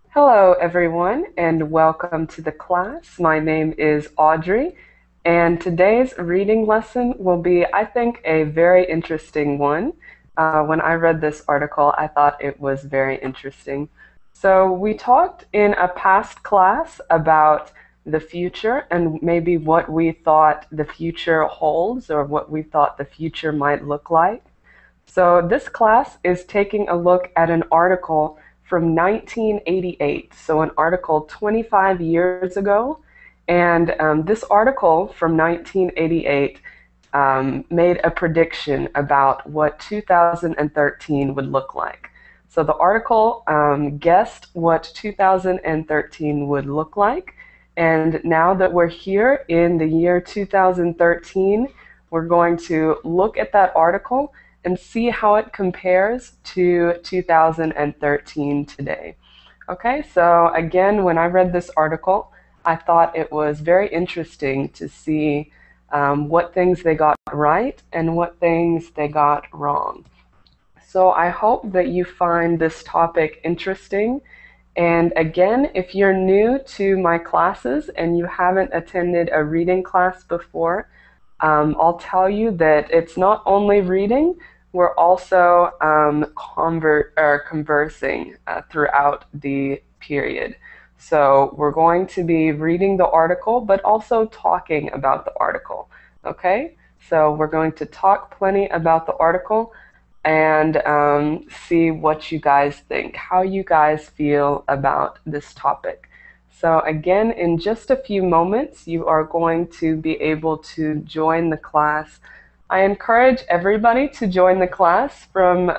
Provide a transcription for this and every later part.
Hello, everyone, and welcome to the class. My name is Audrey, and today's reading lesson will be, I think, a very interesting one. When I read this article, I thought it was very interesting. So we talked in a past class about the future and maybe what we thought the future holds or what we thought the future might look like. So this class is taking a look at an article from 1988, so an article 25 years ago. And this article from 1988 made a prediction about what 2013 would look like. So the article guessed what 2013 would look like. And now that we're here in the year 2013, we're going to look at that article and see how it compares to 2013 today. Okay, so again, when I read this article, I thought it was very interesting to see what things they got right and what things they got wrong. So I hope that you find this topic interesting. And again, if you're new to my classes and you haven't attended a reading class before, I'll tell you that it's not only reading, we're also conversing throughout the period. So we're going to be reading the article, but also talking about the article, okay? So we're going to talk plenty about the article and see what you guys think, how you guys feel about this topic. So again, in just a few moments, you are going to be able to join the class. I encourage everybody to join the class from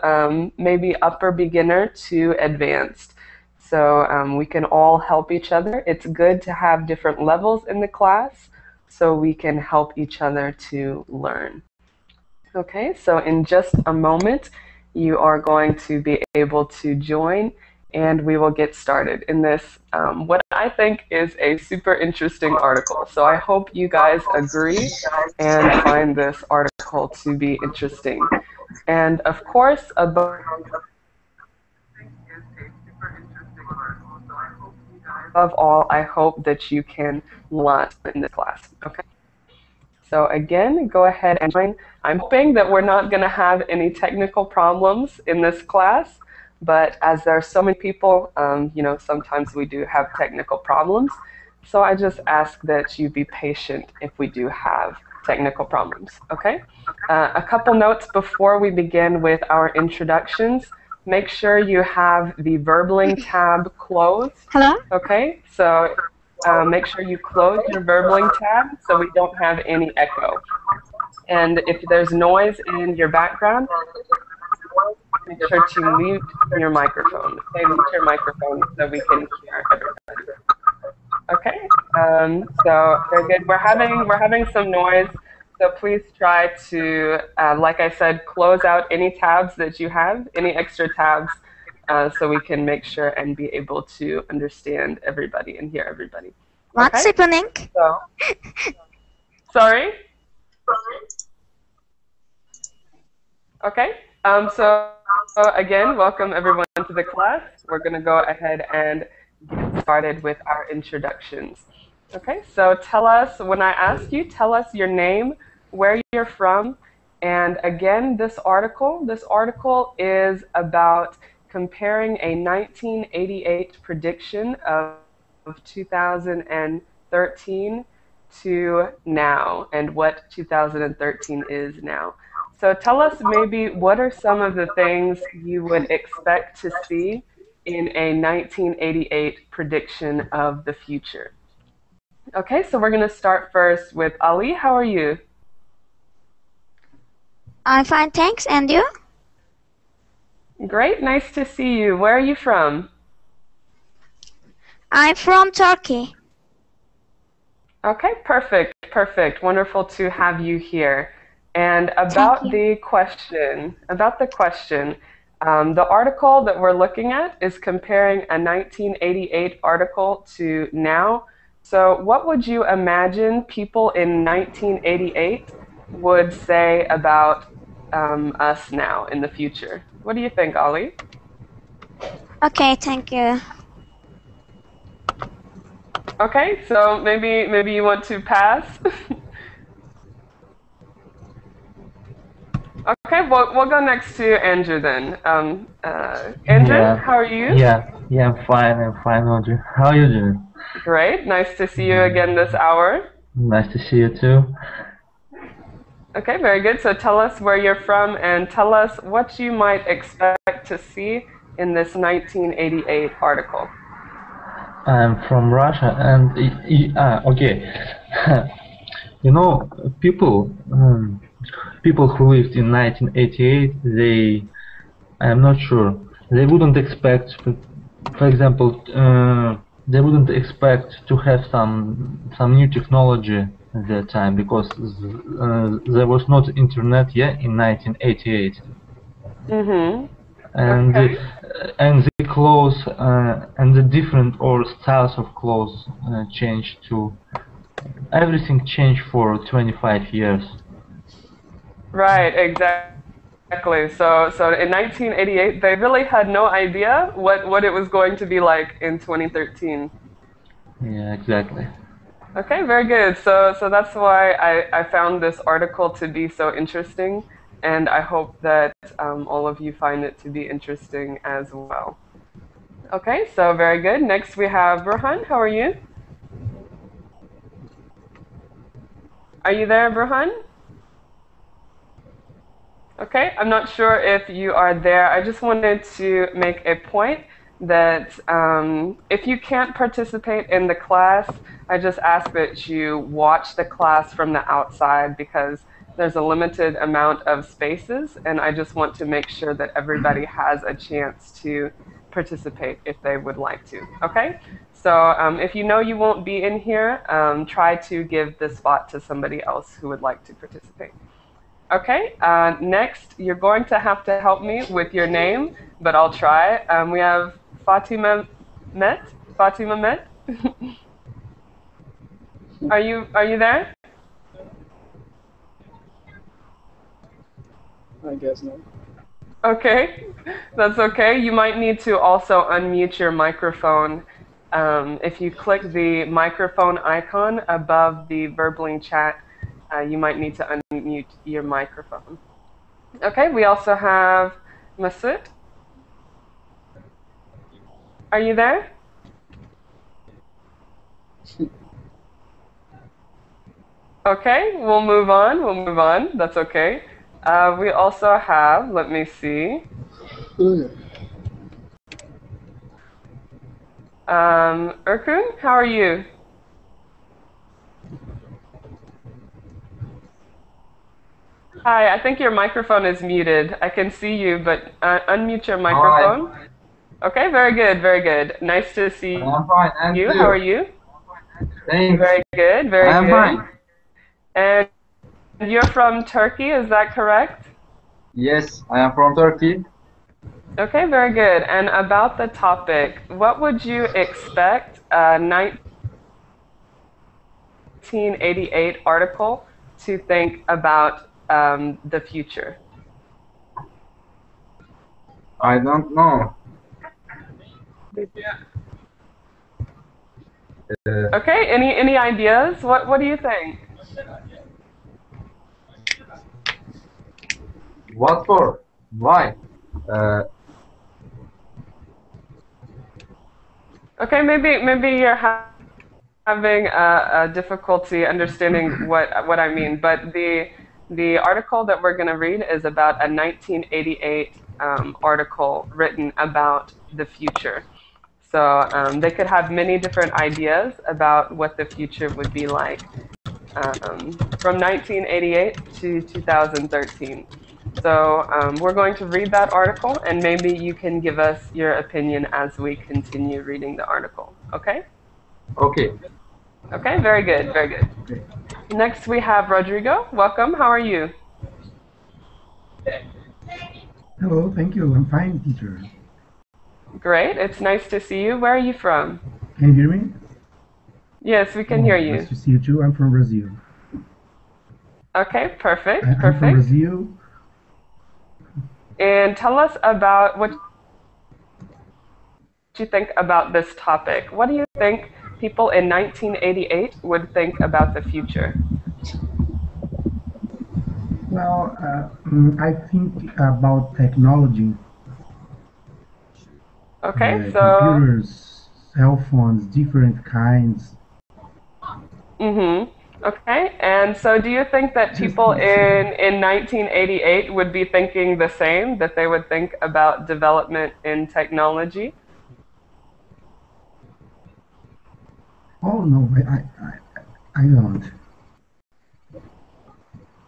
maybe upper beginner to advanced. So we can all help each other. It's good to have different levels in the class so we can help each other to learn. Okay, so in just a moment, you are going to be able to join and we will get started in this, what I think is a super interesting article. So I hope you guys agree and find this article to be interesting. And of course, above all, I hope that you can learn in this class. Okay. So again, go ahead and join. I'm hoping that we're not going to have any technical problems in this class, but as there are so many people, sometimes we do have technical problems. So I just ask that you be patient if we do have technical problems, okay? A couple notes before we begin with our introductions. Make sure you have the Verbling tab closed. Hello? Okay, so make sure you close your Verbling tab so we don't have any echo. And if there's noise in your background, make sure to mute your microphone. Okay, mute your microphone so we can hear everybody. Okay, so very good. We're having some noise, so please try to, like I said, close out any tabs that you have, any extra tabs, so we can make sure and be able to understand everybody and hear everybody. What's Okay? happening? So, sorry? Okay, so again, welcome everyone to the class. We're going to go ahead and get started with our introductions. Okay, so tell us, when I ask you, tell us your name, where you're from, and again, this article is about comparing a 1988 prediction of 2013 to now and what 2013 is now. So tell us maybe what are some of the things you would expect to see in a 1988 prediction of the future. Okay, so we're going to start first with Ali. How are you? I'm fine, thanks. And you? Great, nice to see you. Where are you from? I'm from Turkey. Okay, perfect. Wonderful to have you here. And about the question, the article that we're looking at is comparing a 1988 article to now. So what would you imagine people in 1988 would say about us now in the future. What do you think, Ollie? Okay, thank you. Okay, so maybe you want to pass. Okay, we'll go next to Andrew then. Andrew, Yeah, how are you? yeah, I'm fine, Audrey. How are you doing? Great, nice to see you again this hour. Nice to see you too. Okay, very good. So tell us where you're from and tell us what you might expect to see in this 1988 article. I'm from Russia, and okay. You know, people who lived in 1988, I'm not sure, they wouldn't expect, for example, they wouldn't expect to have some new technology at that time because there was not internet yet in 1988. Mm-hmm. and Okay. the clothes and the different or styles of clothes changed too. Everything changed for 25 years. Right, exactly. So in 1988, they really had no idea what it was going to be like in 2013. Yeah, exactly. Okay, very good. So that's why I found this article to be so interesting, and I hope that all of you find it to be interesting as well. Okay, so very good. Next we have Burhan. How are you? Are you there, Burhan? Okay, I'm not sure if you are there. I just wanted to make a point that if you can't participate in the class, I just ask that you watch the class from the outside because there's a limited amount of spaces, and I just want to make sure that everybody has a chance to participate if they would like to. Okay? So if you know you won't be in here, try to give the spot to somebody else who would like to participate. Okay, next, you're going to have to help me with your name, but I'll try. We have Fatima Met. Fatima Met. Are you there? I guess not. Okay, that's okay. You might need to also unmute your microphone. If you click the microphone icon above the Verbling chat, you might need to unmute your microphone. Okay, we also have Masud. Are you there? Okay, we'll move on. We'll move on. That's okay. We also have, let me see. Erkun, how are you? Hi, I think your microphone is muted. I can see you, but unmute your microphone. Hi, Okay, very good, very good. Nice to see I'm fine, and you. How are you? you? Thanks. Very good, very I am good. fine. And you're from Turkey, is that correct? Yes, I am from Turkey. Okay, very good. And about the topic, what would you expect a 1988 article to think about the future? I don't know. Okay, any ideas? What do you think? What for? Why? Uh, Okay, maybe you're having a difficulty understanding what I mean, but the article that we're going to read is about a 1988 article written about the future. So they could have many different ideas about what the future would be like from 1988 to 2013. So we're going to read that article, and maybe you can give us your opinion as we continue reading the article. Okay? okay. Okay, very good, very good. Next we have Rodrigo. Welcome. How are you? Hello, thank you. I'm fine, teacher. Great. It's nice to see you. Where are you from? Can you hear me? Yes, we can hear you. Nice to see you too. I'm from Brazil. Okay, perfect, I'm from perfect. Brazil. And tell us about what you think about this topic. What do you think people in 1988 would think about the future? Well, I think about technology, Okay, so, computers, cell phones, different kinds. okay. And so do you think that Just people this. in 1988 would be thinking the same, that they would think about development in technology? Oh no, I don't.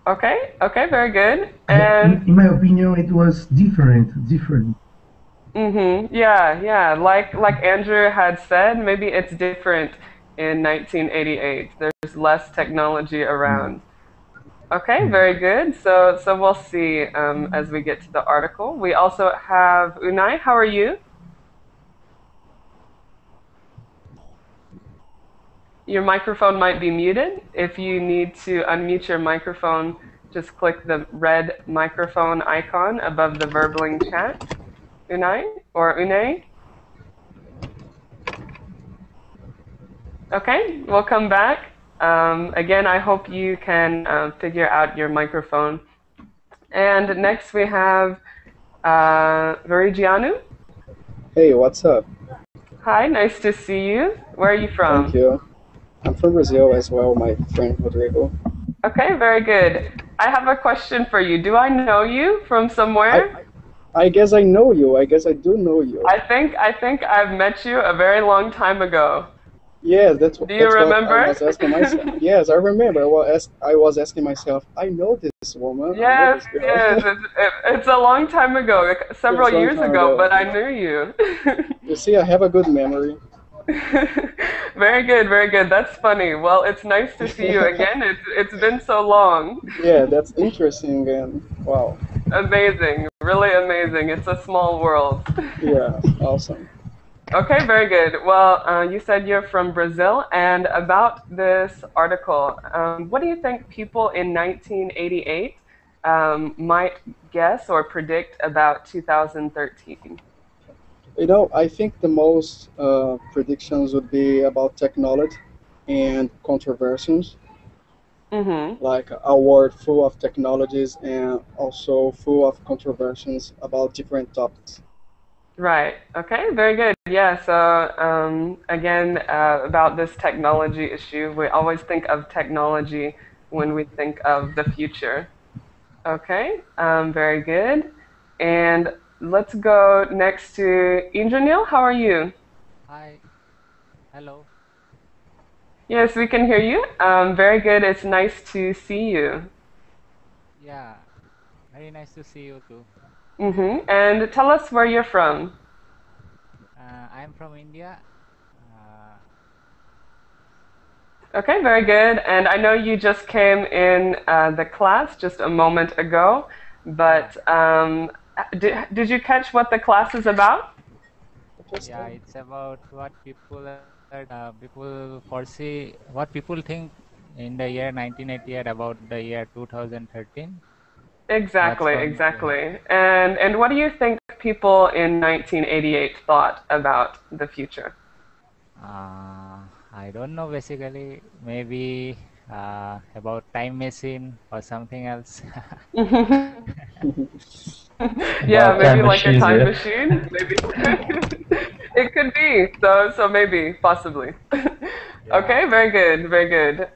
Okay, okay, very good. And In my opinion, it was different. yeah, yeah. Like Andrew had said, maybe it's different in 1988. There's less technology Yeah, around. Okay, yeah. very good. So we'll see as we get to the article. We also have Unai. How are you? Your microphone might be muted. If you need to unmute your microphone, just click the red microphone icon above the verbling chat. Unai or Unai? Okay, we'll come back. Again, I hope you can figure out your microphone. And next we have Virigianu. Hey, what's up? Hi, nice to see you. Where are you Thank from? you. I'm from Brazil as well, my friend Rodrigo. Okay, very good. I have a question for you. Do I know you from I somewhere? I guess I know you. I guess I do know you. I think I've met you a very long time ago. Yes, Do you that's what I remember? was asking myself. Yes, I remember. I was asking myself. I know this woman. I know Yes, this girl. yes. It's a long time ago, like Yes, several long years time ago, ago. but I knew you. You see, I have a good memory. Very good, very good. That's funny. Well, it's nice to see you again. It's been so long. Yeah, that's interesting and wow. Amazing, really amazing. It's a small world. Yeah, awesome. Okay, very good. Well, you said you're from Brazil, and about this article, what do you think people in 1988 might guess or predict about 2013? I think the most predictions would be about technology and controversies, Mm-hmm. like a world full of technologies and also full of controversies about different topics. Right. Okay, very good. Yeah, so again, about this technology issue, we always think of technology when we think of the future. Okay, very good. And let's go next to Indranil. How are you? Hi, hello. Yes, we can hear you. Very good. It's nice to see you. Yeah, very nice to see you too. And tell us where you're from. I am from India. Uh, Okay, very good. And I know you just came in the class just a moment ago, yeah, but did you catch what the class is about? yeah, it's about what people foresee, what people think in the year 1988 about the year 2013. That's Exactly, from, yeah. exactly. And what do you think people in 1988 thought about the future? I don't know, basically, maybe about time machine or something else. Yeah, About maybe time like a machines, time yeah. machine. Maybe it could be. So maybe, possibly. Yeah. Okay, very good, very good.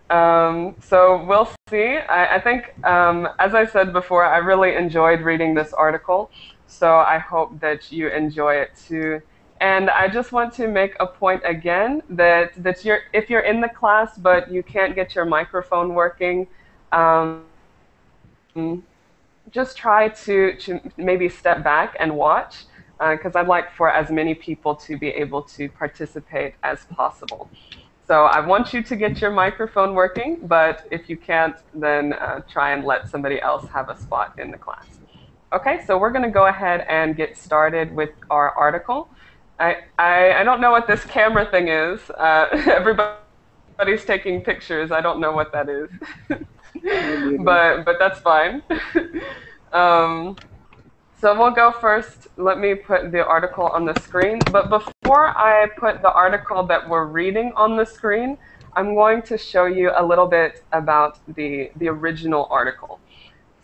So we'll see. I think, as I said before, I really enjoyed reading this article. So I hope that you enjoy it too. And I just want to make a point again that if you're in the class but you can't get your microphone working, um, just try to maybe step back and watch because I'd like for as many people to be able to participate as possible. So I want you to get your microphone working, but if you can't, then try and let somebody else have a spot in the class. Okay, so we're going to go ahead and get started with our article. I don't know what this camera thing is. Everybody's taking pictures. I don't know what that is. Maybe it is. but that's fine. um, so we'll go first. Let me put the article on the screen. But before I put the article that we're reading on the screen, I'm going to show you a little bit about the original article.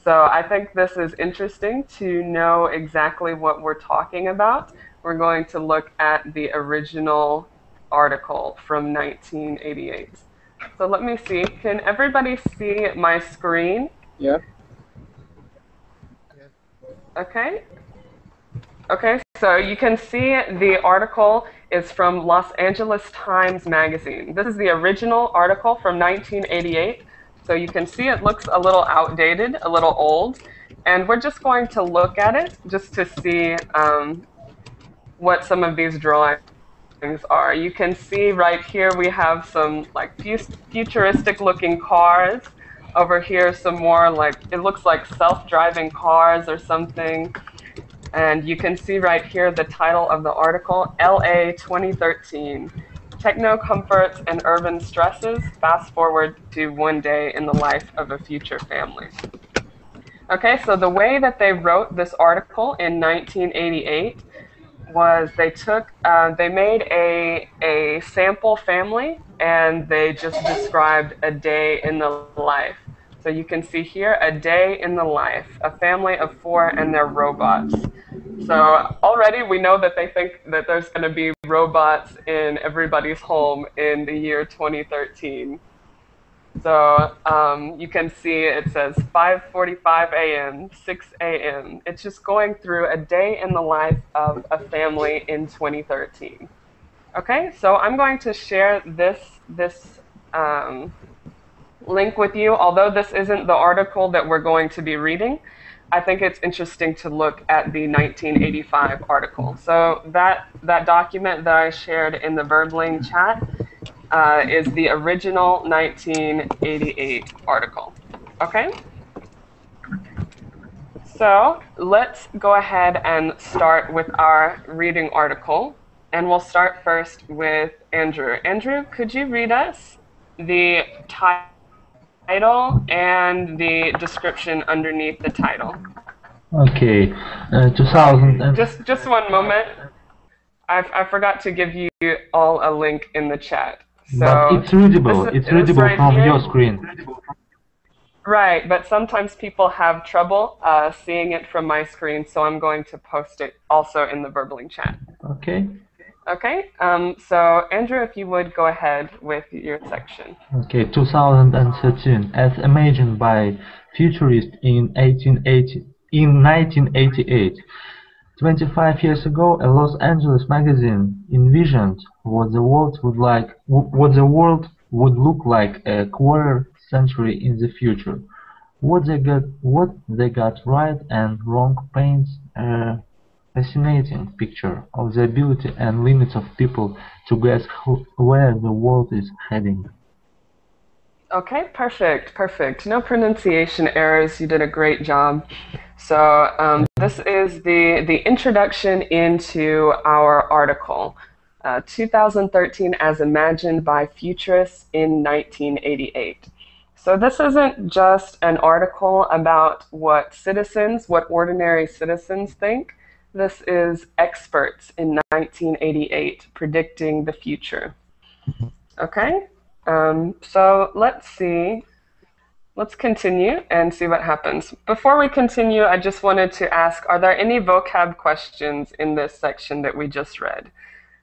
So I think this is interesting to know exactly what we're talking about. We're going to look at the original article from 1988. So let me see. Can everybody see my screen? Yeah. Okay. Okay, so you can see the article is from Los Angeles Times Magazine. This is the original article from 1988. So you can see it looks a little outdated, a little old. And we're just going to look at it just to see what some of these drawings are. You can see right here we have some like futuristic looking cars. Over here some more like, it looks like self-driving cars or something. And you can see right here the title of the article, LA 2013, Techno Comforts and Urban Stresses, Fast Forward to One Day in the Life of a Future Family. Okay, so the way that they wrote this article in 1988 was they made a sample family and they just described a day in the life. So you can see here, a day in the life, a family of 4 and their robots. So already we know that they think that there's going to be robots in everybody's home in the year 2013. So you can see it says 5:45 a.m., 6 a.m. It's just going through a day in the life of a family in 2013. Okay, so I'm going to share this link with you. Although this isn't the article that we're going to be reading, I think it's interesting to look at the 1985 article. So that document that I shared in the Verbling chat is the original 1988 article. Okay? So let's go ahead and start with our reading article. And we'll start first with Andrew. Andrew, could you read us the title and the description underneath the title? Okay, 2000 and Just one moment. I forgot to give you all a link in the chat. So but it's readable. It's readable right from here. your screen. Right, but sometimes people have trouble seeing it from my screen, so I'm going to post it also in the Verbling chat. Okay. Okay, so Andrew, if you would go ahead with your section. Okay, 2013, as imagined by futurists in 1988. 25 years ago, a Los Angeles magazine envisioned what the world would look like a quarter century in the future. What they got right and wrong paints a fascinating picture of the ability and limits of people to guess where the world is heading. Okay, perfect. No pronunciation errors. You did a great job. So this is the introduction into our article, 2013 as imagined by futurists in 1988. So this isn't just an article about what ordinary citizens think. This is experts in 1988 predicting the future. Okay? So let's see. Let's continue and see what happens. Before we continue, I just wanted to ask, are there any vocab questions in this section that we just read?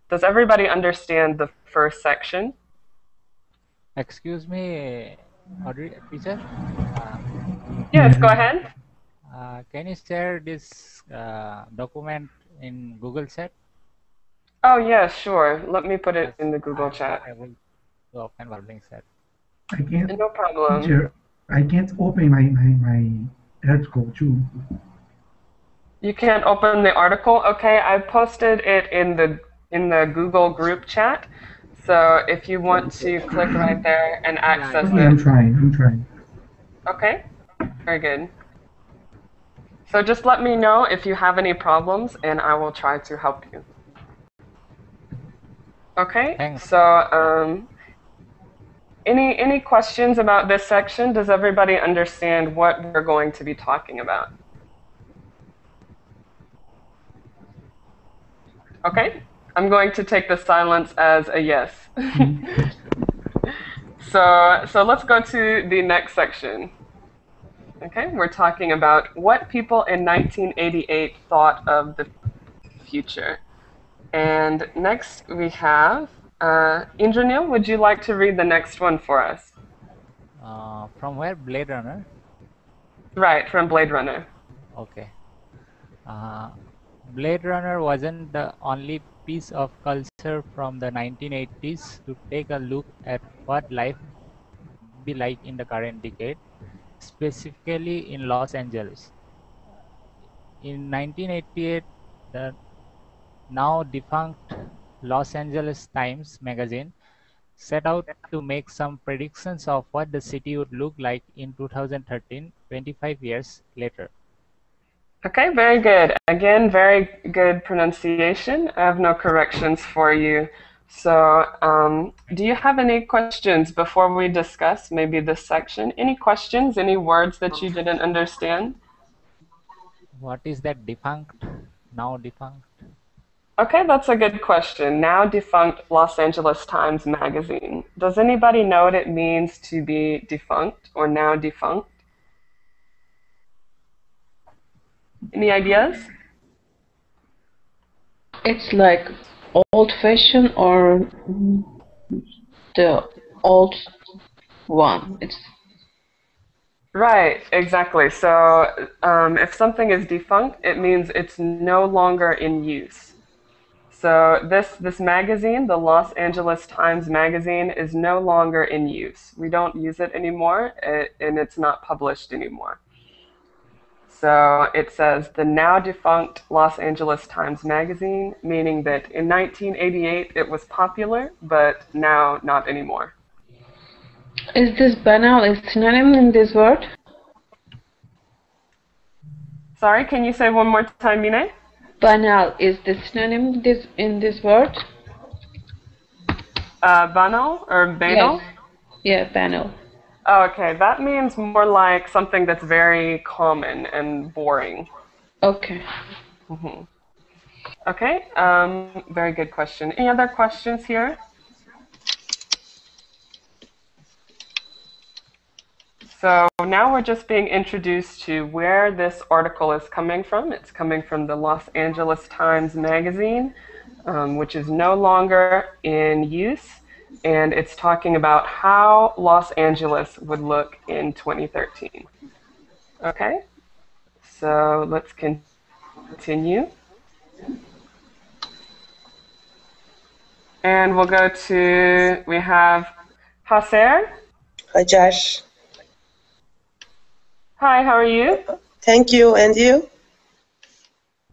Does everybody understand the first section? Excuse me, Audrey, teacher. Yes, go ahead. Can you share this document in Google Chat? Oh, yeah, sure. Let me put it in the Google chat. I will open Verbling chat. I can't, No problem. teacher, I can't open my article too. You can't open the article? Okay, I posted it in the Google group chat. So if you want to click right there and access Okay, I'm it. trying. Okay, very good. So just let me know if you have any problems and I will try to help you. Okay, Thanks. so Any questions about this section? Does everybody understand what we're going to be talking about? Okay, I'm going to take the silence as a yes. So let's go to the next section. Okay, we're talking about what people in 1988 thought of the future. And next we have Indranil, would you like to read the next one for us? From where? Blade Runner? Right, from Blade Runner. Okay. Blade Runner wasn't the only piece of culture from the 1980s to take a look at what life would be like in the current decade, specifically in Los Angeles. In 1988, the now defunct Los Angeles Times magazine set out to make some predictions of what the city would look like in 2013, 25 years later. Okay, very good. Again, very good pronunciation. I have no corrections for you. So, do you have any questions before we discuss maybe this section? Any questions, any words that you didn't understand? What is that defunct? Now defunct? Okay, that's a good question. Now defunct Los Angeles Times Magazine. Does anybody know what it means to be defunct or now defunct? Any ideas? It's like old-fashioned or the old one. It's Right, exactly. So if something is defunct, it means it's no longer in use. So this magazine, the Los Angeles Times Magazine, is no longer in use. We don't use it anymore, and it's not published anymore. So it says the now defunct Los Angeles Times Magazine, meaning that in 1988 it was popular, but now not anymore. is this banal is synonym in this word? Sorry, can you say one more time, Mine? Banal is the synonym in this word? Banal or banal? Yes. Yeah, banal. Oh, okay, that means more like something that's very common and boring. Okay. Mm-hmm. Okay, very good question. Any other questions here? So now we're just being introduced to where this article is coming from. It's coming from the Los Angeles Times Magazine, which is no longer in use, and it's talking about how Los Angeles would look in 2013. Okay, so let's continue. And we'll go to, we have Haser. Hajar. Hi, how are you? Thank you, and you?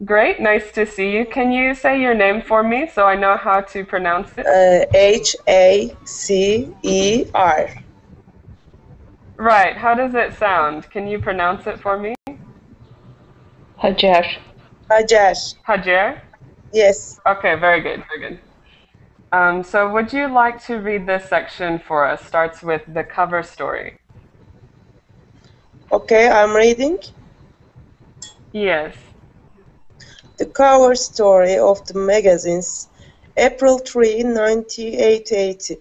Great, nice to see you. Can you say your name for me so I know how to pronounce it? Hacer. Right, how does it sound? Can you pronounce it for me? Hajar. Hajar. Hajar? Yes. Okay, very good, very good. So would you like to read this section for us? Starts with the cover story. Okay, I'm reading. Yes. The cover story of the magazine's April 3, 1988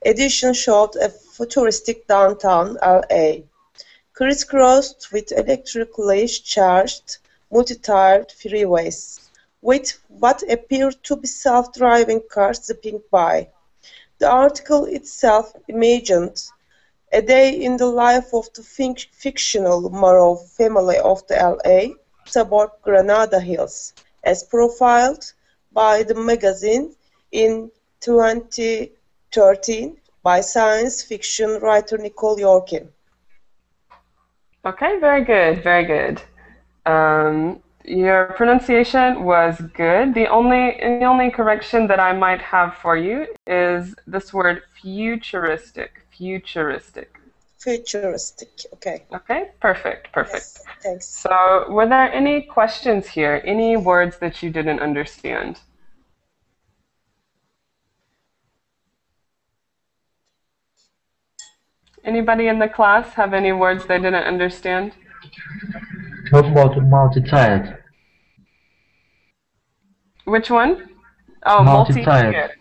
edition showed a futuristic downtown LA, crisscrossed with electrically charged, multi-tiered freeways, with what appeared to be self-driving cars zipping by. The article itself imagined a day in the life of the fictional Morrow family of the LA suburb Granada Hills, as profiled by the magazine in 2013 by science fiction writer Nicole Yorkin. Okay, very good, very good. Your pronunciation was good. The only correction that I might have for you is this word futuristic. Futuristic. Futuristic, okay. Okay, perfect, perfect. Yes, thanks. So, were there any questions here? Any words that you didn't understand? Anybody in the class have any words they didn't understand? What about multi-tiered? Which one? Oh, Multi-tiered. multi-tiered.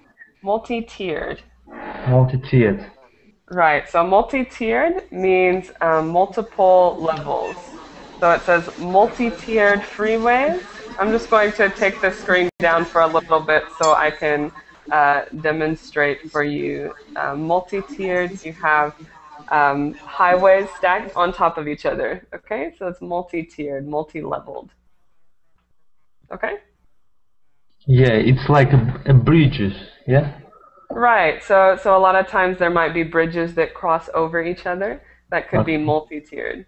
Multi-tiered. Multi-tiered. Right, so multi-tiered means multiple levels. So it says multi-tiered freeways. I'm just going to take the screen down for a little bit so I can demonstrate for you. Multi-tiered, you have highways stacked on top of each other. Okay, so it's multi-tiered, multi-leveled. Okay? Yeah, it's like a bridges, yeah? Right, so a lot of times there might be bridges that cross over each other that could be Okay. multi-tiered.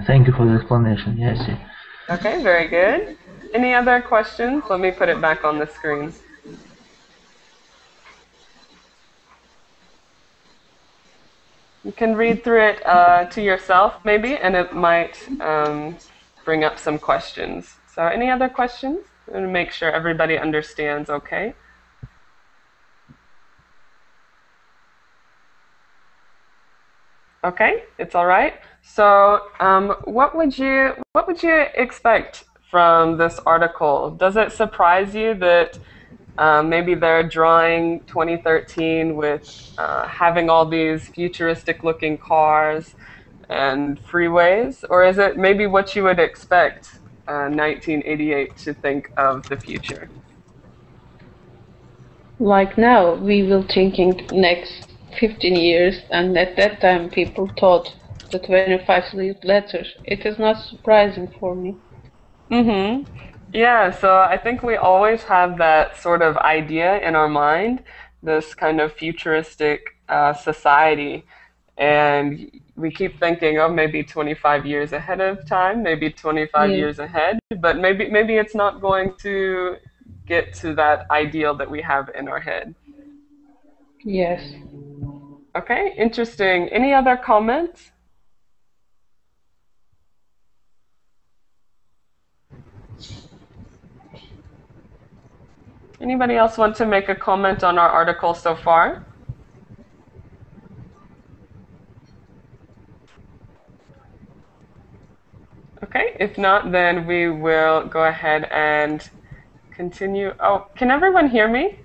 Thank you for the explanation, yes. Okay, very good. Any other questions? Let me put it back on the screen. You can read through it to yourself, maybe, and it might bring up some questions. So any other questions? I'm going to make sure everybody understands, okay? Okay, it's all right. So what would you expect from this article? Does it surprise you that maybe they're drawing 2013 with having all these futuristic looking cars and freeways? Or is it maybe what you would expect 1988 to think of the future? Like now, we will thinking next 15 years, and at that time people thought the 25 years later. It is not surprising for me. Mm-hmm. Yeah, so I think we always have that sort of idea in our mind, this kind of futuristic society, and we keep thinking, oh, maybe 25 years ahead of time, maybe 25 Yeah. years ahead, but maybe it's not going to get to that ideal that we have in our head. Yes. Okay, interesting. Any other comments? Anybody else want to make a comment on our article so far? Okay, if not, then we will go ahead and continue. Oh, can everyone hear me?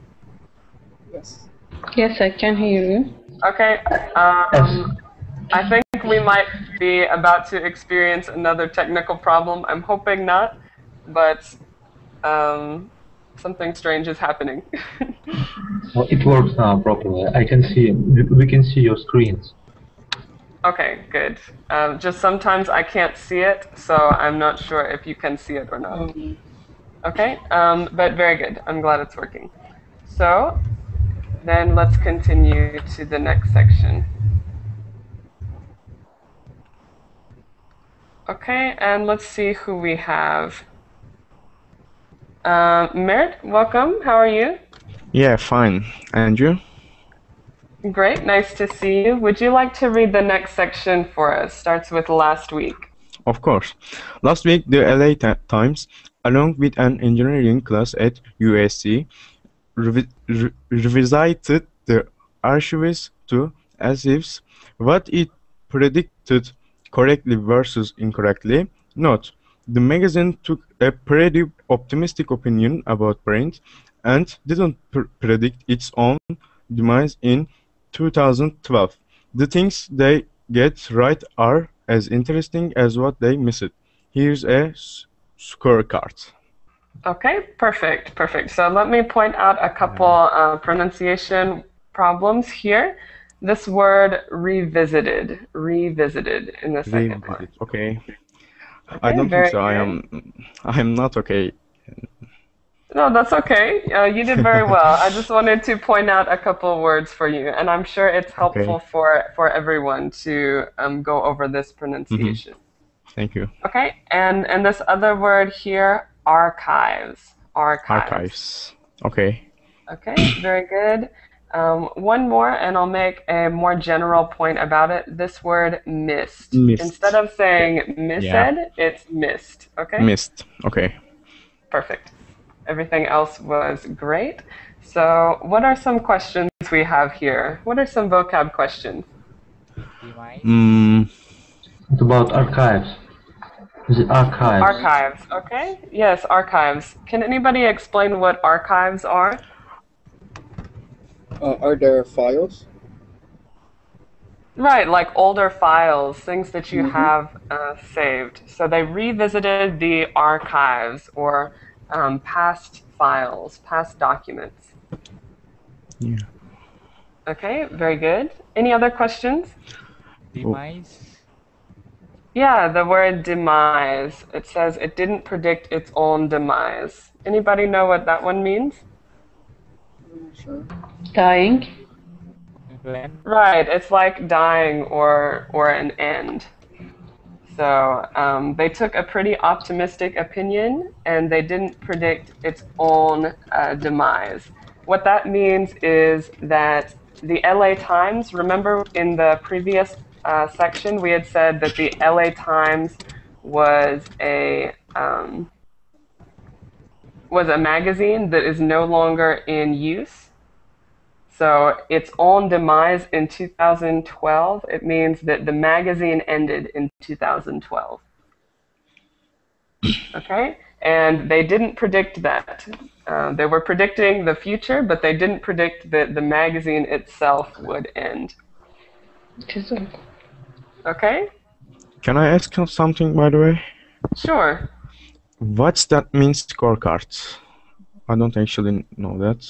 Yes. Yes, I can hear you. Okay, I think we might be about to experience another technical problem. I'm hoping not, but something strange is happening. Well, it works now properly. I can see, we can see your screens. Okay, good. Just sometimes I can't see it, so I'm not sure if you can see it or not. Okay, but very good. I'm glad it's working. So then let's continue to the next section. Okay, and let's see who we have. Mert, welcome. How are you? Yeah, fine. And you? Great, nice to see you. Would you like to read the next section for us? Starts with last week. Of course. Last week, the LA Times, along with an engineering class at USC, revisited the archives to assess what it predicted correctly versus incorrectly. Note, the magazine took a pretty optimistic opinion about print and didn't predict its own demise in 2012. The things they get right are as interesting as what they miss it. Here's a scorecard. Okay, perfect, perfect. So let me point out a couple pronunciation problems here. This word revisited in the second part. Okay. I don't think so. I am not okay. No, that's okay. You did very well. I just wanted to point out a couple words for you, and I'm sure it's helpful for everyone to go over this pronunciation. Thank you. Okay, and this other word here, archives. Archives. Okay. Okay, very good. One more, and I'll make a more general point about it. This word missed. Instead of saying missed, it's missed. Okay? Missed. Okay. Perfect. Everything else was great. So what are some questions we have here? What are some vocab questions? Demise. Mm, It's about archives. The archives. Archives, okay? Yes, archives. Can anybody explain what archives are? Are there files? Right, like older files, things that you Mm-hmm. have saved. So they revisited the archives or past files, past documents. yeah. Okay, very good. Any other questions? Demise. Yeah, the word demise. It says it didn't predict its own demise. Anybody know what that one means? Sure. Dying. When? Right, it's like dying or an end. So they took a pretty optimistic opinion and they didn't predict its own demise. What that means is that the LA Times, remember in the previous section, we had said that the LA Times was a magazine that is no longer in use. So its own demise in 2012, it means that the magazine ended in 2012. Okay? And they didn't predict that. They were predicting the future, but they didn't predict that the magazine itself would end. It is all. Okay? Can I ask you something, by the way? Sure. What's that mean, scorecards? I don't actually know that.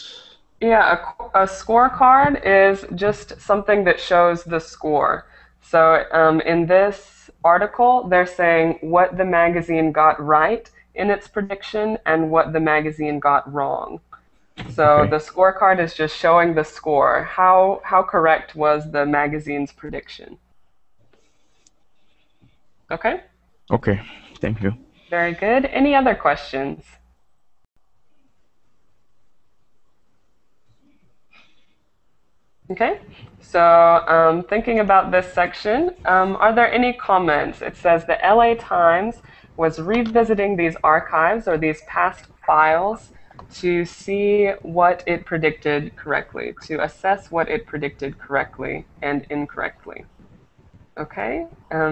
Yeah, a scorecard is just something that shows the score. So in this article, they're saying what the magazine got right in its prediction and what the magazine got wrong. So the scorecard is just showing the score. How correct was the magazine's prediction? Okay? Okay, thank you. Very good. Any other questions? Okay, so thinking about this section, are there any comments? It says the LA Times was revisiting these archives or these past files to see what it predicted correctly, to assess what it predicted correctly and incorrectly. Okay,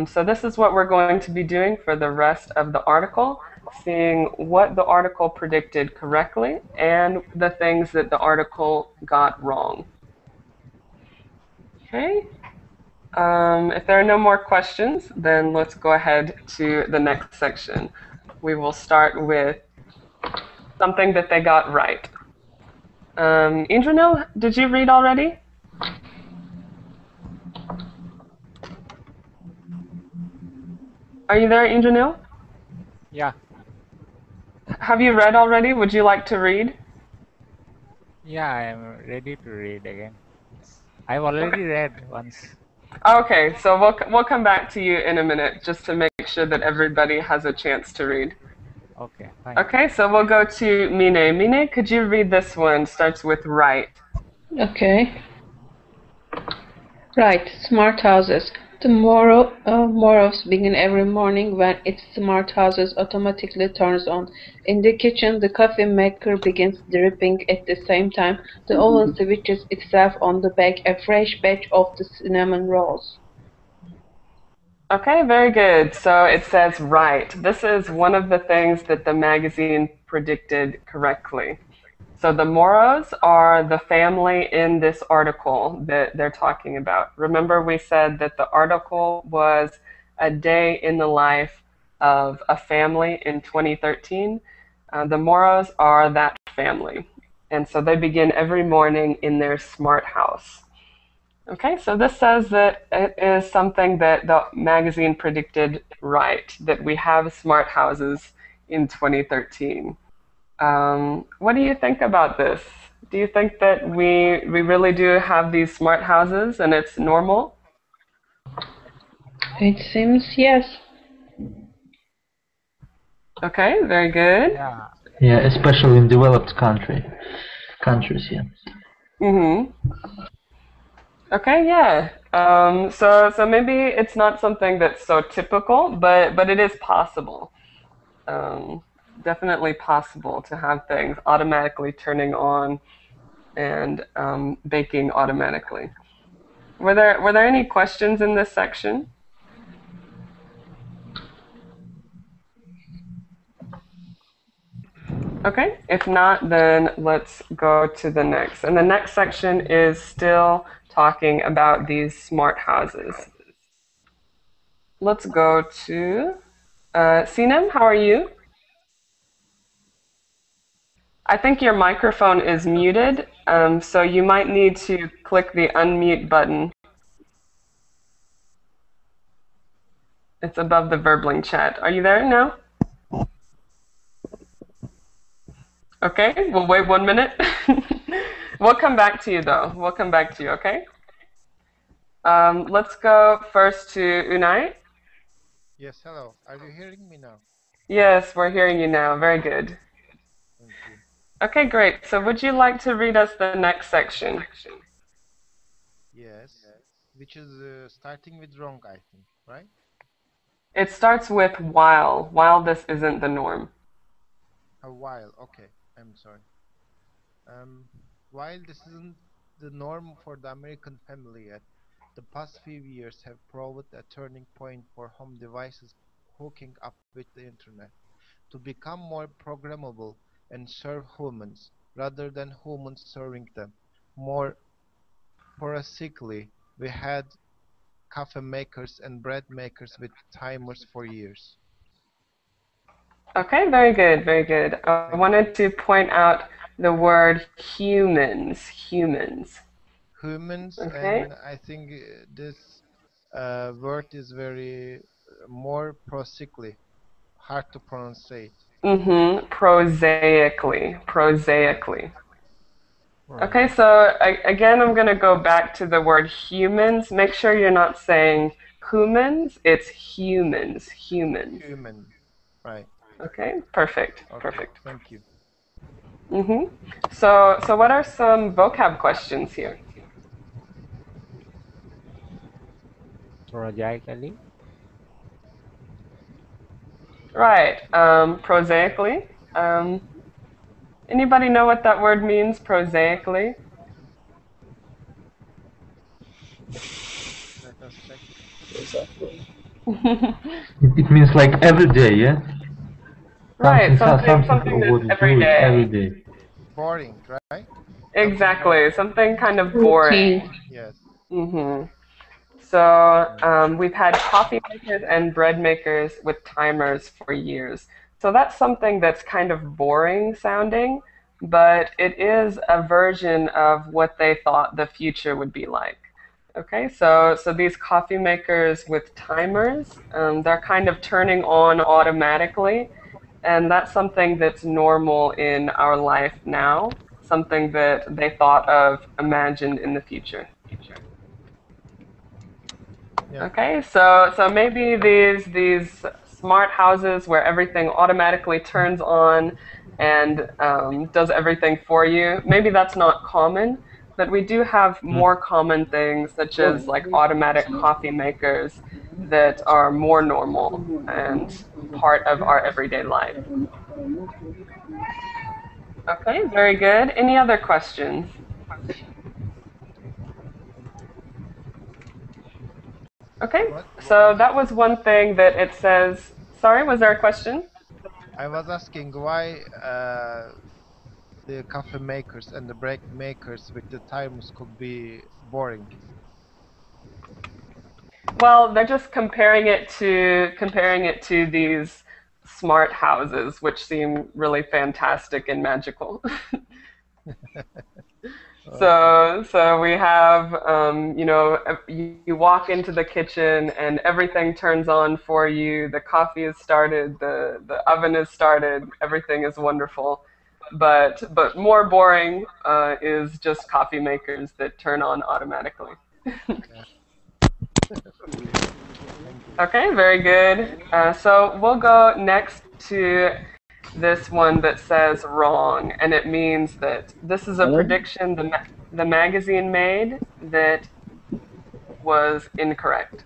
so this is what we're going to be doing for the rest of the article, seeing what the article predicted correctly and the things that the article got wrong. Okay. If there are no more questions, then let's go ahead to the next section. We will start with something that they got right. Indranil, did you read already? Are you there, Indranil? Yeah. Have you read already? Would you like to read? Yeah, I am ready to read again. I've already read once. Okay, so we'll come back to you in a minute just to make sure that everybody has a chance to read. Okay, fine. Okay, so we'll go to Mine. Mine, could you read this one? Starts with right. Okay. Right, smart houses. The moros begin every morning when its smart houses automatically turns on. In the kitchen, the coffee maker begins dripping at the same time. The oven switches itself on to bake a fresh batch of the cinnamon rolls. Okay, very good. So it says right. This is one of the things that the magazine predicted correctly. So the Moros are the family in this article that they're talking about. Remember we said that the article was a day in the life of a family in 2013. The Moros are that family. And so they begin every morning in their smart house. Okay, so this says that it is something that the magazine predicted right, that we have smart houses in 2013. What do you think about this? Do you think that we really do have these smart houses and it's normal? It seems yes. Okay, very good. Yeah. Yeah, especially in developed countries, yeah. Mm-hmm. Okay, yeah. So maybe it's not something that's so typical, but it is possible. Definitely possible to have things automatically turning on and baking automatically. Were there any questions in this section? Okay, if not, then let's go to the next. And the next section is still talking about these smart houses. Let's go to Sinem, how are you? I think your microphone is muted, so you might need to click the unmute button. It's above the Verbling chat. Are you there now? Okay, we'll wait 1 minute. We'll come back to you, though. We'll come back to you, okay? Let's go first to Unai. Yes, hello. Are you hearing me now? Yes, we're hearing you now. Very good. Thank you. Okay, great. So would you like to read us the next section? Yes, which is starting with wrong, I think, right? It starts with while this isn't the norm. A while, okay, I'm sorry. While this isn't the norm for the American family yet, the past few years have proved a turning point for home devices hooking up with the internet to become more programmable and serve humans rather than humans serving them. More prosaically, we had coffee makers and bread makers with timers for years. Okay, very good, very good. I wanted to point out the word humans. Humans, Okay. and I think this word is very more prosaically hard to pronounce. Prosaically. Right. Okay, so again, I'm going to go back to the word humans. Make sure you're not saying humans, it's humans. Human. Right. Okay, perfect, Okay. perfect. Thank you. So what are some vocab questions here? Prosaically. Right, prosaically. Anybody know what that word means, prosaically? Let us check. Exactly. It means like every day, yeah? Right, Something something that's what you every do it every day. day. Boring, right? Exactly, something kind of boring. Routine. Yes. So we've had coffee makers and bread makers with timers for years. So that's something that's kind of boring sounding, but it is a version of what they thought the future would be like. Okay, so these coffee makers with timers, they're kind of turning on automatically, and that's something that's normal in our life now, something that they thought of, imagined in the future. Yeah. Okay, so maybe these smart houses where everything automatically turns on and does everything for you. Maybe that's not common, but we do have more common things such as like automatic coffee makers that are more normal and part of our everyday life. Okay, very good. Any other questions? Okay, What? so that was one thing that it says. Sorry, was there a question? I was asking why the coffee makers and the bread makers with the timers could be boring. Well, they're just comparing it to these smart houses, which seem really fantastic and magical. So we have, you walk into the kitchen and everything turns on for you. The coffee is started, the oven is started, everything is wonderful. But more boring is just coffee makers that turn on automatically. Okay, very good. So we'll go next to this one that says wrong, and it means that this is a prediction the magazine made that was incorrect.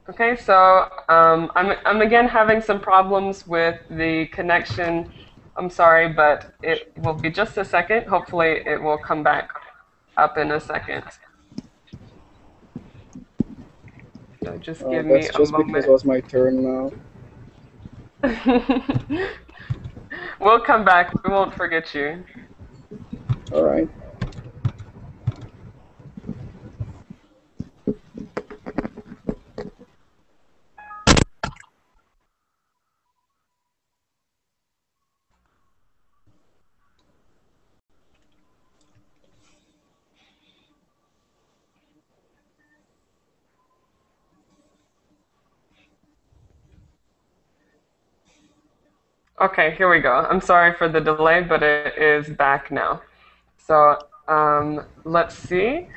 Okay, so I'm again having some problems with the connection. I'm sorry, but it will be just a second. Hopefully it will come back up in a second. So just give me That's a just because moment. it was my turn now. We'll come back. We won't forget you. All right. Okay, here we go. I'm sorry for the delay, but it is back now. So let's see.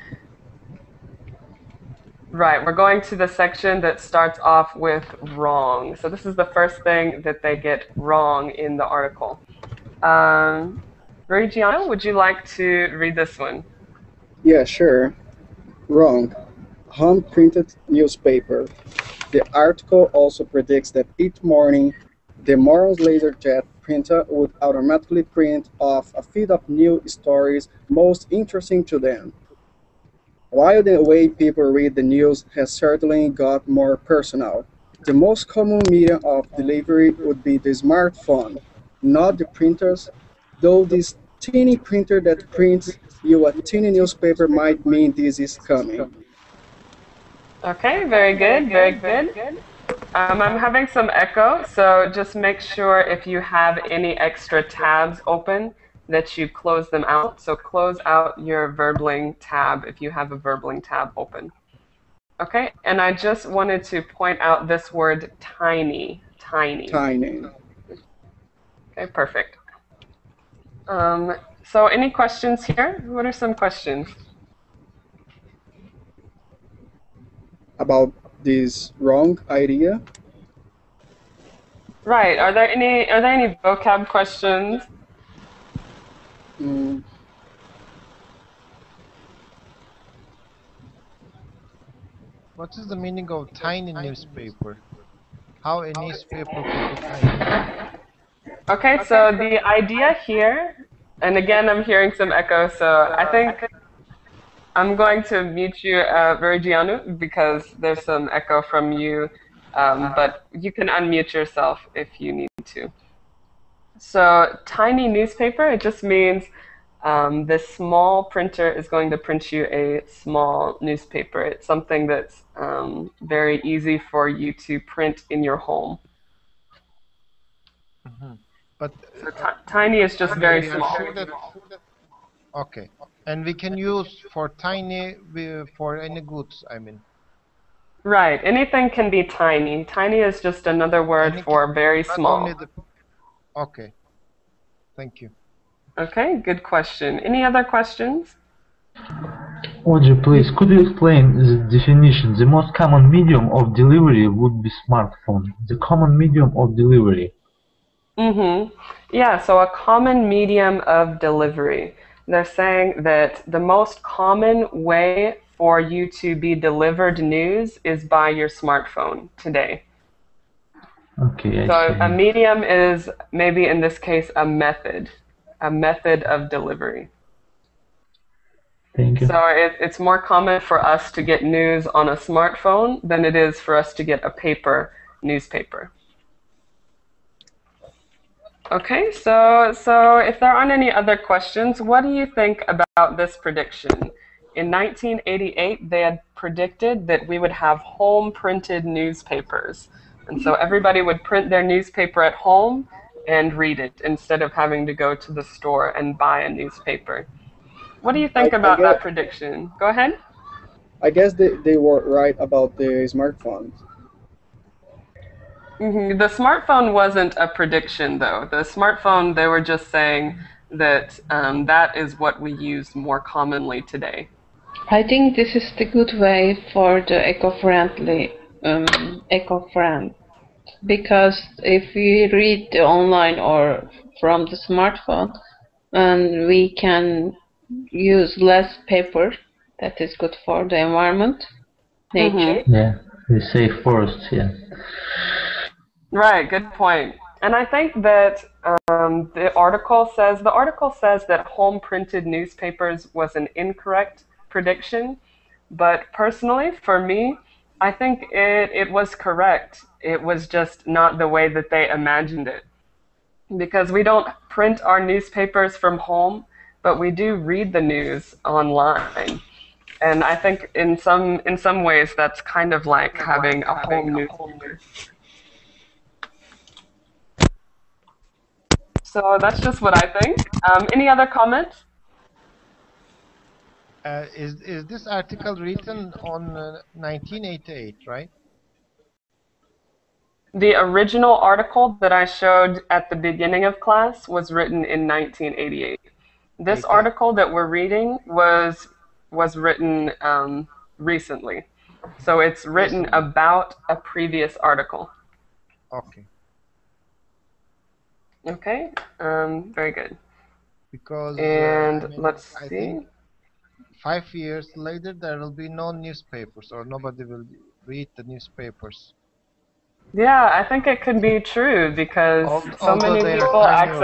Right, we're going to the section that starts off with wrong. So this is the first thing that they get wrong in the article. Reggiano, would you like to read this one? Yeah, sure. Wrong. Hand-printed newspaper. The article also predicts that each morning, the Morrow's LaserJet printer would automatically print off a feed of news stories most interesting to them. While the way people read the news has certainly got more personal, the most common medium of delivery would be the smartphone, not the printers, though this teeny printer that prints you a teeny newspaper might mean this is coming. Okay, very good, very good. I'm having some echo, so just make sure if you have any extra tabs open that you close them out. So close out your Verbling tab if you have a Verbling tab open. Okay, and I just wanted to point out this word tiny, tiny. Tiny. Okay, perfect. So any questions here? What are some questions? About this wrong idea? Right. Are there any vocab questions? What is the meaning of tiny newspaper? How a newspaper could be tiny? Okay, so the idea here, and again, I'm hearing some echo, so I think I'm going to mute you, Verigianu, because there's some echo from you, but you can unmute yourself if you need to. So tiny newspaper, it just means this small printer is going to print you a small newspaper. It's something that's very easy for you to print in your home. But so tiny is just very we are small. sure that, okay, and we can use for tiny for any goods. I mean. Right. Anything can be tiny. Tiny is just another word for very small. Okay. Thank you. Okay, good question. Any other questions? Audrey, please, could you explain the definition? The most common medium of delivery would be smartphone. The common medium of delivery. Yeah, so a common medium of delivery. They're saying that the most common way for you to be delivered news is by your smartphone today. Okay, So a medium is maybe in this case a method of delivery. Thank you. So it's more common for us to get news on a smartphone than it is for us to get a paper newspaper. Okay, so if there aren't any other questions, what do you think about this prediction? In 1988, they had predicted that we would have home printed newspapers. And so everybody would print their newspaper at home and read it instead of having to go to the store and buy a newspaper. What do you think about that prediction? Go ahead. I guess they were right about the smartphones. The smartphone wasn't a prediction, though. The smartphone, they were just saying that that is what we use more commonly today. I think this is the good way for the eco-friendly, because if we read online or from the smartphone, and we can use less paper, that is good for the environment, nature. Yeah, we save forests, yeah. Right, good point. And I think that the article says that home printed newspapers was an incorrect prediction, but personally, for me, I think it was correct. It was just not the way that they imagined it. Because we don't print our newspapers from home, but we do read the news online. And I think in some ways that's kind of like having a home newspaper. So that's just what I think. Any other comments? Is this article written on 1988, right? The original article that I showed at the beginning of class was written in 1988. This article that we're reading was written recently. So it's written about a previous article. Okay. Okay, very good. Because let's I see. think 5 years later there will be no newspapers, or nobody will read the newspapers. Yeah, I think it could be true because so many people access.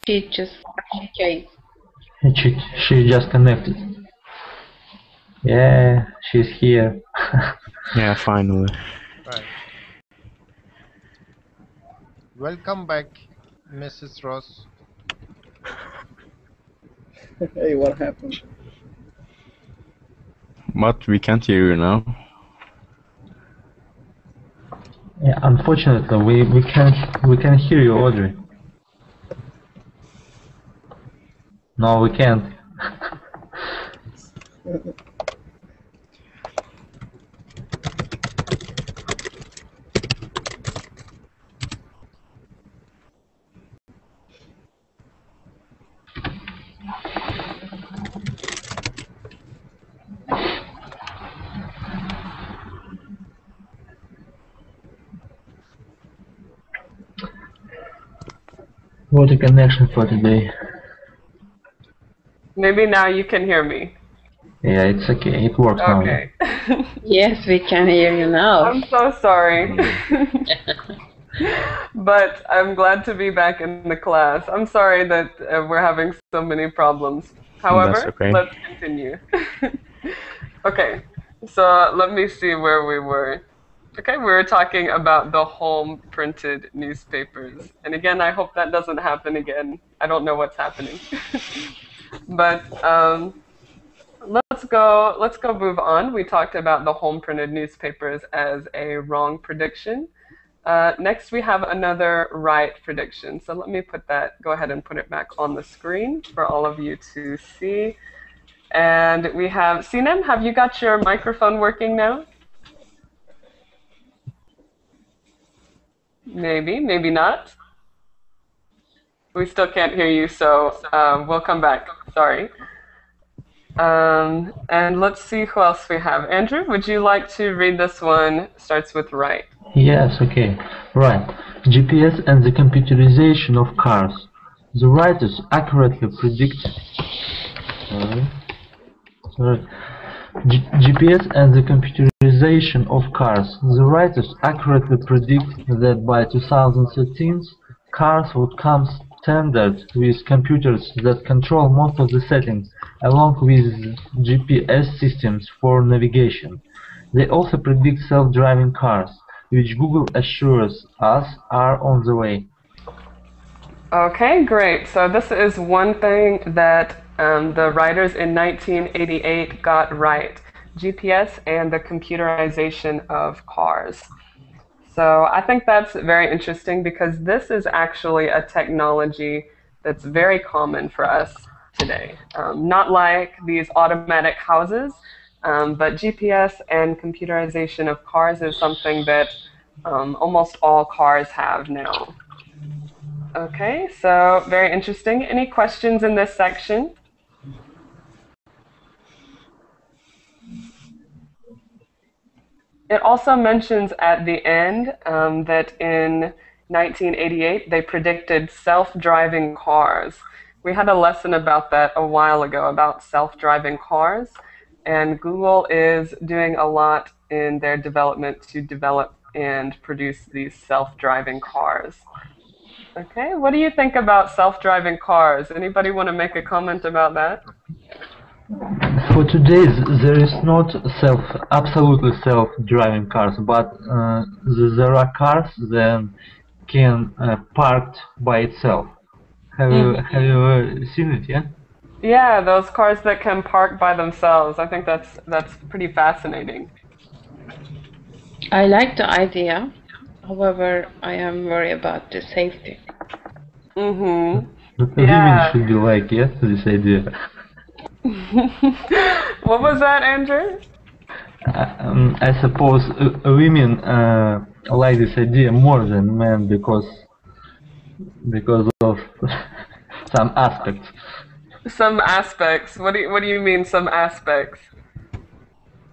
She just came. She just connected. Yeah, she's here. Yeah, finally. Right. Welcome back, Mrs. Ross. Hey, what happened? But we can't hear you now. Yeah, unfortunately, we can hear you, Audrey. No, we can't. What a connection for today. Maybe now you can hear me. Yeah, it's okay. It works now. Okay. Yes, we can hear you now. I'm so sorry. But I'm glad to be back in the class. I'm sorry that we're having so many problems. However, okay. let's continue. Okay, so let me see where we were. Okay, we were talking about the home printed newspapers. And again, I hope that doesn't happen again. I don't know what's happening. But let's go move on. We talked about the home printed newspapers as a wrong prediction. Next, we have another right prediction. So let me go ahead and put it back on the screen for all of you to see. And we have, Sinem, have you got your microphone working now? Maybe not. We still can't hear you, so we'll come back. Sorry. And let's see who else we have. Andrew, would you like to read this one? Starts with right. Yes, okay. Right. GPS and the computerization of cars. The writers accurately predict. Sorry. GPS and the computerization of cars. The writers accurately predict that by 2013, cars would come standard with computers that control most of the settings, along with GPS systems for navigation. They also predict self-driving cars, which Google assures us are on the way. Okay, great. So this is one thing that the writers in 1988 got right. GPS and the computerization of cars. So I think that's very interesting because this is actually a technology that's very common for us today. Not like these automatic houses, but GPS and computerization of cars is something that almost all cars have now. Okay, so very interesting. Any questions in this section? It also mentions at the end that in 1988 they predicted self-driving cars. We had a lesson about that a while ago, about self-driving cars, and Google is doing a lot in their development to develop and produce these self-driving cars. Okay, what do you think about self-driving cars? Anybody want to make a comment about that? For today, there is not absolutely self-driving cars, but there are cars that can park by itself. Have you seen it? Yeah. Yeah, those cars that can park by themselves. I think that's pretty fascinating. I like the idea. However, I am worried about the safety. Mm-hmm. Women should be like, yes, this idea. What was that, Andrew? I suppose women like this idea more than men because of some aspects. Some aspects. What do you mean, some aspects?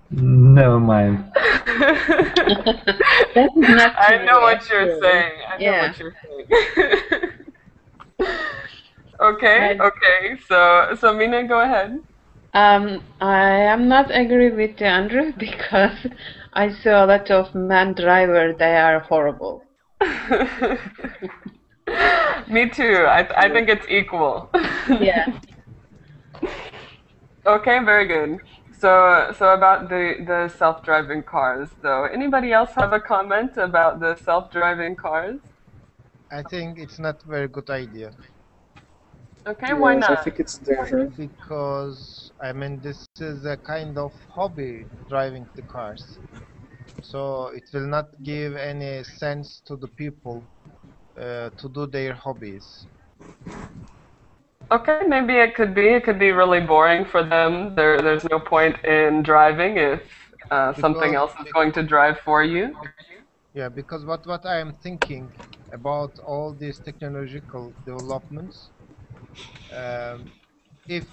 Never mind. That is not true, I know what you're saying. I know what you're saying. Okay. So Mina, go ahead. I am not agree with Andrew because I saw a lot of men drivers. They are horrible. Me too. I think it's equal. Yeah. Okay, very good. So about the self-driving cars, though. Anybody else have a comment about the self-driving cars? I think it's not a very good idea. Okay, why Yes, I not? think it's dangerous. Because, I mean, this is a kind of hobby, driving the cars. So it will not give any sense to the people to do their hobbies. Okay, maybe it could be really boring for them. There's no point in driving if something else is going to drive for you. Yeah, because what I am thinking about all these technological developments, if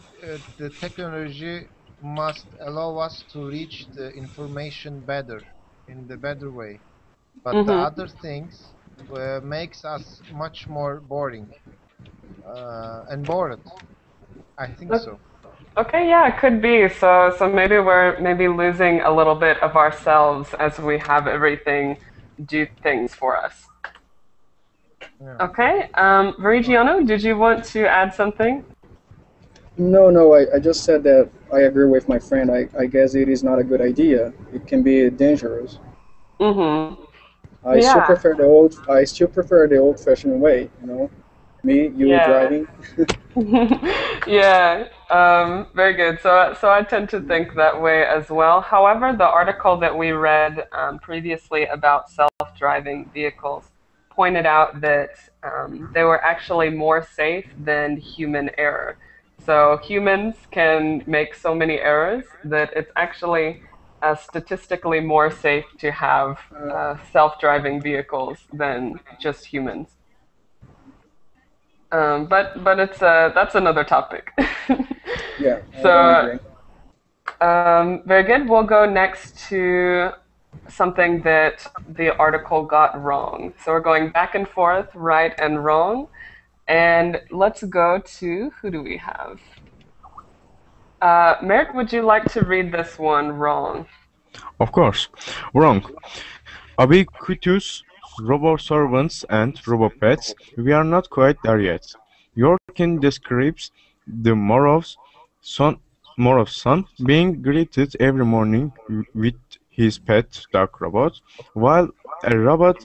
the technology must allow us to reach the information better, in the better way, but the other things makes us much more boring and bored. I think so. Okay, yeah, it could be. So maybe we're losing a little bit of ourselves as we have everything do things for us. Yeah. Okay, Verigiano, did you want to add something? No, I just said that I agree with my friend. I guess it is not a good idea. It can be dangerous. Mm-hmm. I still Yeah. prefer the old-fashioned way. You know, me, you Yeah. driving. Yeah, very good. So I tend to think that way as well. However, the article that we read previously about self-driving vehicles pointed out that they were actually more safe than human error. So humans can make so many errors that it's actually statistically more safe to have self-driving vehicles than just humans. But it's that's another topic. Yeah, I don't So agree. very good. We'll go next to something that the article got wrong. So we're going back and forth, right and wrong. And let's go to who do we have? Merrick, would you like to read this one wrong? Of course. Wrong. Ubiquitous robo-servants and robo-pets, we are not quite there yet. Yorkin describes the Morov's son being greeted every morning with his pet dog robot, while a robot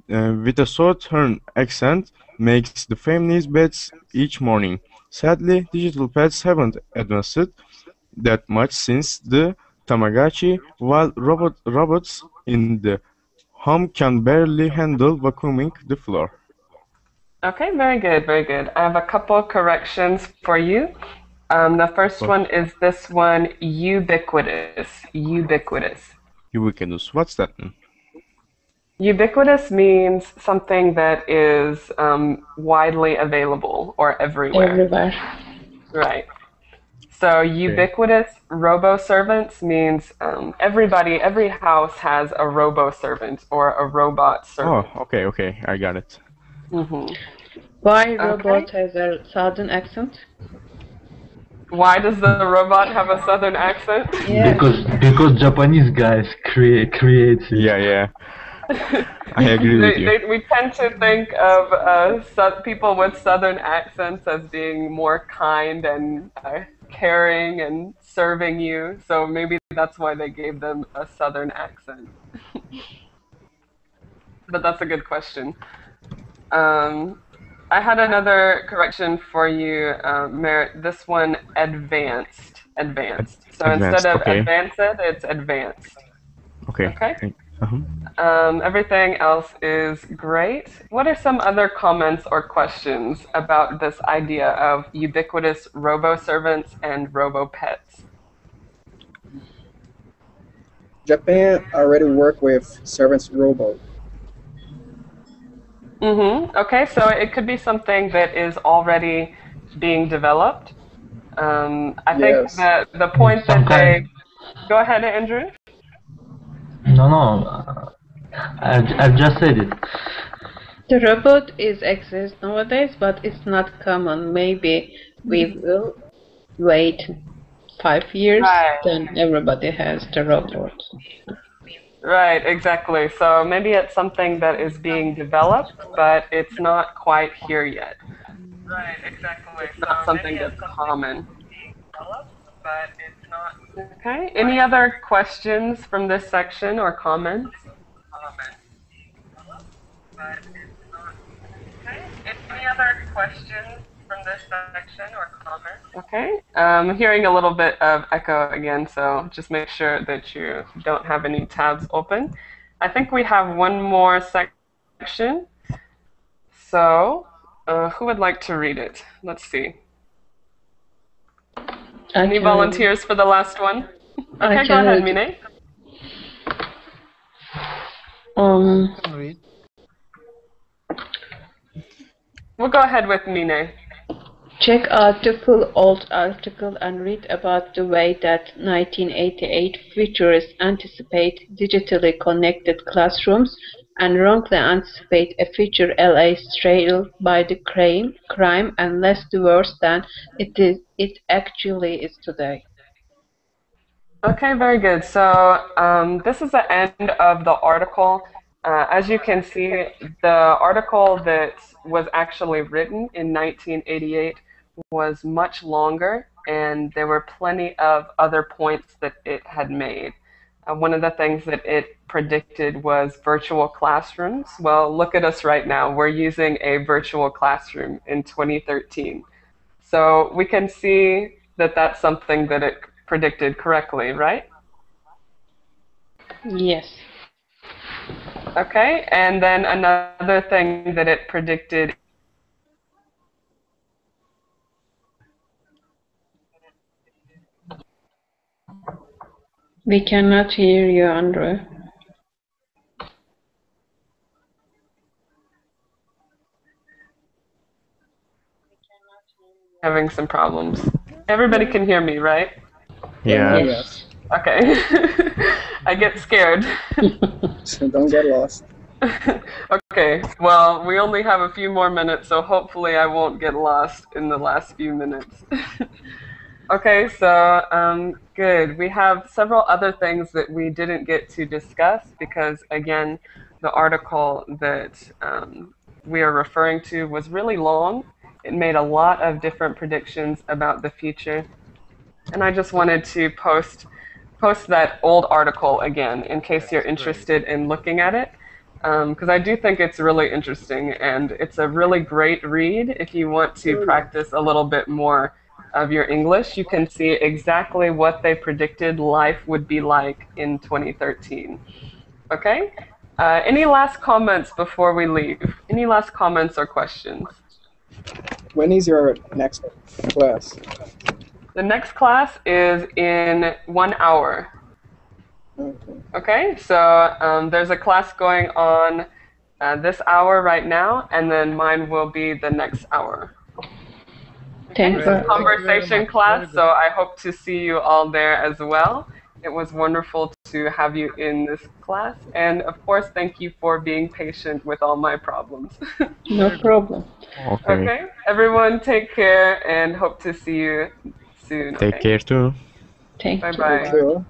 with a southern accent makes the family's beds each morning. Sadly, digital pets haven't advanced that much since the Tamagotchi, while robots in the home can barely handle vacuuming the floor. Okay, very good, very good. I have a couple corrections for you. The first What? one is this one, ubiquitous. Ubiquitous. Ubiquitous. What's that mean? Ubiquitous means something that is widely available or everywhere. Everywhere. Right. So Okay. ubiquitous robo-servants means everybody, every house has a robo-servant or a robot Oh, servant. okay, I got it. Hmm. Why Okay. robot has a southern accent? Why does the robot have a southern accent? Yeah. Because Japanese guys create it. Yeah, I agree with you. We tend to think of people with southern accents as being more kind and caring and serving you. So maybe that's why they gave them a southern accent. But that's a good question. Um, I had another correction for you, Merritt. This one, advanced. Advanced. So instead Advanced. of Okay, advanced, it's advanced. okay. Okay? Uh-huh. Everything else is great. What are some other comments or questions about this idea of ubiquitous robo-servants and robo-pets? Japan already work with servants robot. Okay, so it could be something that is already being developed. I think Yes. that the point Some that kind. they go ahead, Andrew. No. I've just said it. The robot is exists nowadays, but it's not common. Maybe we will wait 5 years, Right, then everybody has the robot. right, exactly. So maybe it's something that is being developed, but it's not quite here yet. Right, exactly. It's not something that's common. But it's not. Okay. Any other questions from this section or comments? Any other questions from this section or comments? Okay. I'm hearing a little bit of echo again, so just make sure that you don't have any tabs open. I think we have one more section. So, who would like to read it? Let's see. Any volunteers for the last one? I Okay, go ahead, can Mine. um Can read. We'll go ahead with Mine. check out the full old article and read about the way that 1988 futurists anticipate digitally connected classrooms and wrongly anticipate a future LA straddled by the crime and less diverse than it actually is today. Okay, very good. So this is the end of the article. As you can see, the article that was actually written in 1988 was much longer, and there were plenty of other points that it had made. one of the things that it predicted was virtual classrooms. Well, look at us right now. We're using a virtual classroom in 2013. So we can see that that's something that it predicted correctly, right? Yes. Okay, and then another thing that it predicted. We cannot hear you, Andrew. Having some problems. Everybody can hear me, right? Yeah. Yes. Okay. I get scared. So don't get lost. Okay, well, we only have a few more minutes, so hopefully I won't get lost in the last few minutes. Okay, so good. We have several other things that we didn't get to discuss because, again, the article that we are referring to was really long. It made a lot of different predictions about the future. And I just wanted to post that old article again in case you're interested in looking at it. Because I do think it's really interesting and it's a really great read if you want to practice a little bit more of your English. You can see exactly what they predicted life would be like in 2013. Okay? Any last comments before we leave? Any last comments or questions? When is your next class? The next class is in 1 hour. Okay. Okay, so there's a class going on this hour right now, and then mine will be the next hour. Okay, it's a conversation class, so I hope to see you all there as well. It was wonderful to have you in this class, and of course, thank you for being patient with all my problems. No problem. Okay, everyone take care, and hope to see you soon. Take Okay? care too. Thank Bye-bye. Thank you.